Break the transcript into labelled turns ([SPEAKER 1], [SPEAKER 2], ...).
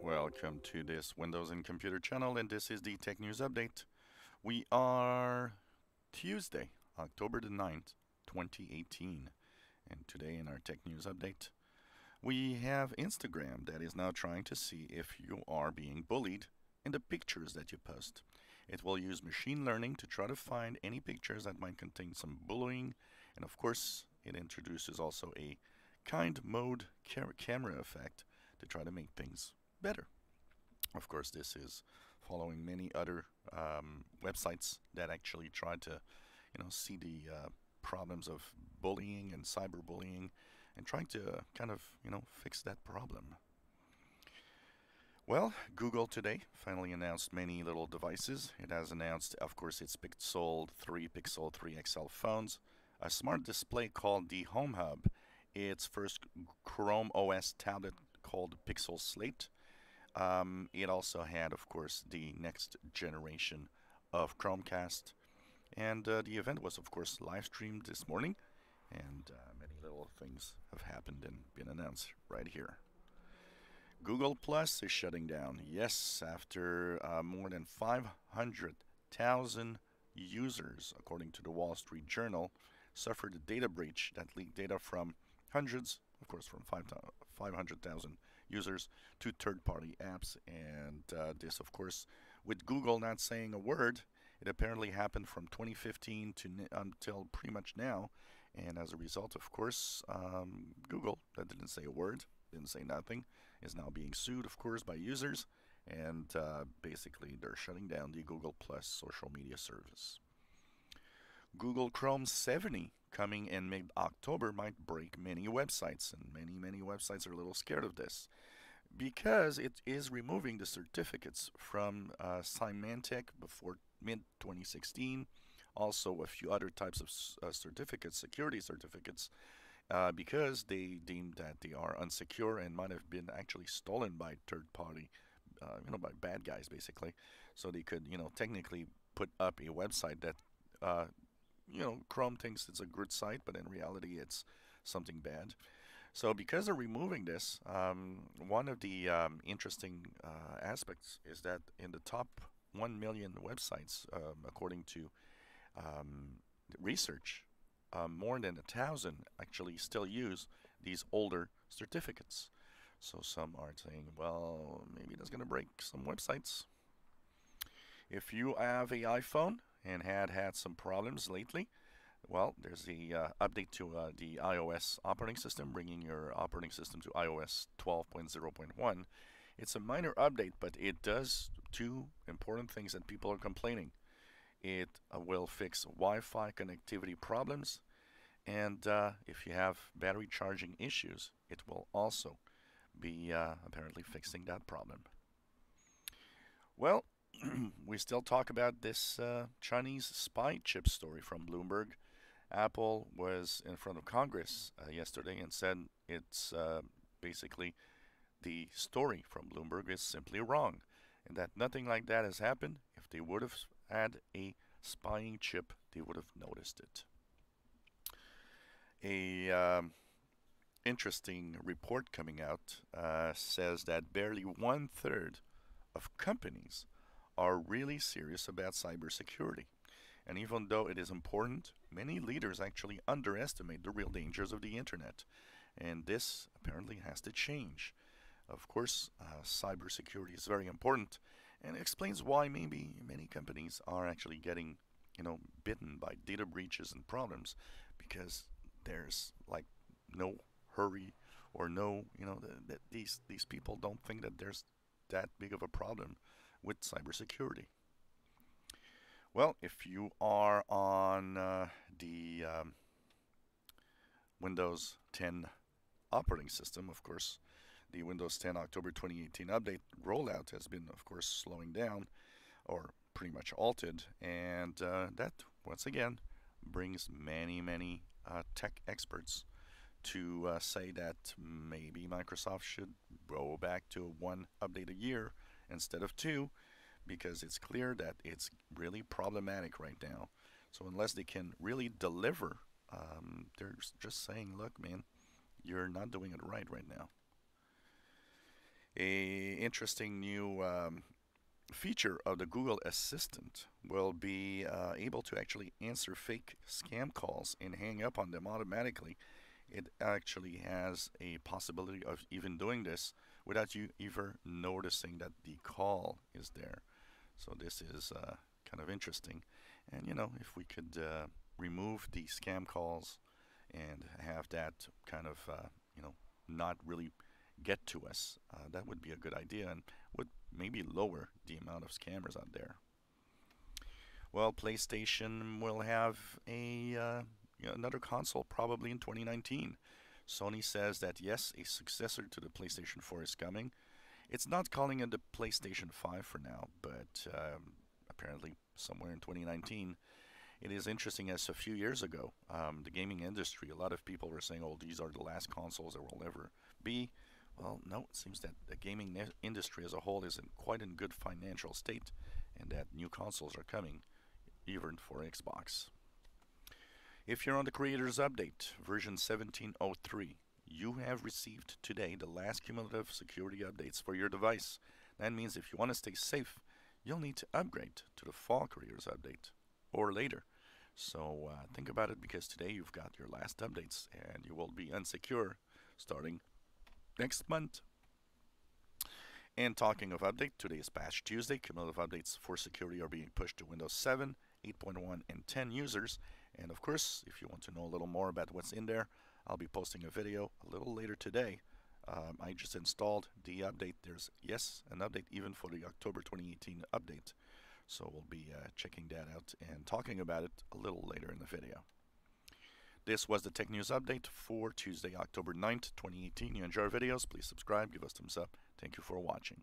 [SPEAKER 1] Welcome to this Windows and Computer channel, and this is the Tech News Update. We are Tuesday, October the 9th, 2018, and today in our Tech News Update, we have Instagram that is now trying to see if you are being bullied in the pictures that you post. It will use machine learning to try to find any pictures that might contain some bullying, and of course, it introduces also a kind mode camera effect to try to make things better. Of course, this is following many other websites that actually try to, see the problems of bullying and cyberbullying, and trying to kind of, fix that problem. Well, Google today finally announced many little devices. It has announced, of course, its Pixel 3, Pixel 3 XL phones, a smart display called the Home Hub, its first Chrome OS tablet called Pixel Slate. It also had, of course, the next generation of Chromecast. And the event was, of course, live streamed this morning. And many little things have happened and been announced right here. Google Plus is shutting down. Yes, after more than 500,000 users, according to the Wall Street Journal, suffered a data breach that leaked data from hundreds, of course, from 500,000 users to third-party apps. And this, of course, with Google not saying a word, it apparently happened from 2015 to until pretty much now. And as a result, of course, Google, that didn't say a word, didn't say nothing, is now being sued, of course, by users. And basically, they're shutting down the Google Plus social media service. Google Chrome 70 coming in mid-October might break many websites, and many websites are a little scared of this because it is removing the certificates from Symantec before mid-2016, also a few other types of certificates, security certificates, because they deemed that they are unsecure and might have been actually stolen by third-party, by bad guys, basically. So they could, technically put up a website that Chrome thinks it's a good site, but in reality it's something bad. So because they're removing this, one of the interesting aspects is that in the top 1 million websites, according to research, more than 1,000 actually still use these older certificates. So some are saying, well, maybe that's going to break some websites. If you have an iPhone and had some problems lately, well, there's the update to the iOS operating system, bringing your operating system to iOS 12.0.1. It's a minor update, but it does two important things that people are complaining. It will fix Wi-Fi connectivity problems, and if you have battery charging issues, it will also be apparently fixing that problem. Well, we still talk about this Chinese spy chip story from Bloomberg. Apple was in front of Congress yesterday and said it's basically the story from Bloomberg is simply wrong, and that nothing like that has happened. If they would have had a spying chip, they would have noticed it. A interesting report coming out says that barely 1/3 of companies are really serious about cybersecurity. And even though it is important, many leaders actually underestimate the real dangers of the internet. And this apparently has to change. Of course, cybersecurity is very important, and it explains why maybe many companies are actually getting, bitten by data breaches and problems, because there's like no hurry or no, that these people don't think that there's that big of a problem with cybersecurity. Well, if you are on the Windows 10 operating system, of course, the Windows 10 October 2018 update rollout has been, of course, slowing down or pretty much halted, and that, once again, brings many tech experts to say that maybe Microsoft should go back to one update a year instead of two, because it's clear that it's really problematic right now. So unless they can really deliver, they're just saying, look, man, you're not doing it right now. interesting new feature of the Google Assistant will be able to actually answer fake scam calls and hang up on them automatically. It actually has a possibility of even doing this without you ever noticing that the call is there. So this is kind of interesting. And if we could remove the scam calls and have that kind of not really get to us, that would be a good idea and would maybe lower the amount of scammers out there. Well, PlayStation will have another console probably in 2019. Sony says that yes, a successor to the PlayStation 4 is coming. It's not calling it the PlayStation 5 for now, but apparently somewhere in 2019. It is interesting as a few years ago, the gaming industry, a lot of people were saying, oh, these are the last consoles there will ever be. Well, no, it seems that the gaming industry as a whole is in quite in good financial state and that new consoles are coming, even for Xbox. If you're on the Creators Update, version 17.03, you have received today the last cumulative security updates for your device. That means if you want to stay safe, you'll need to upgrade to the Fall Creators Update or later. So think about it, because today you've got your last updates and you will be unsecure starting next month. And talking of update, today is Patch Tuesday. Cumulative updates for security are being pushed to Windows 7, 8.1, and 10 users. And of course, if you want to know a little more about what's in there, I'll be posting a video a little later today. I just installed the update. There's, yes, an update even for the October 2018 update. So we'll be checking that out and talking about it a little later in the video. This was the Tech News Update for Tuesday, October 9th, 2018. You enjoy our videos, please subscribe, give us thumbs up. Thank you for watching.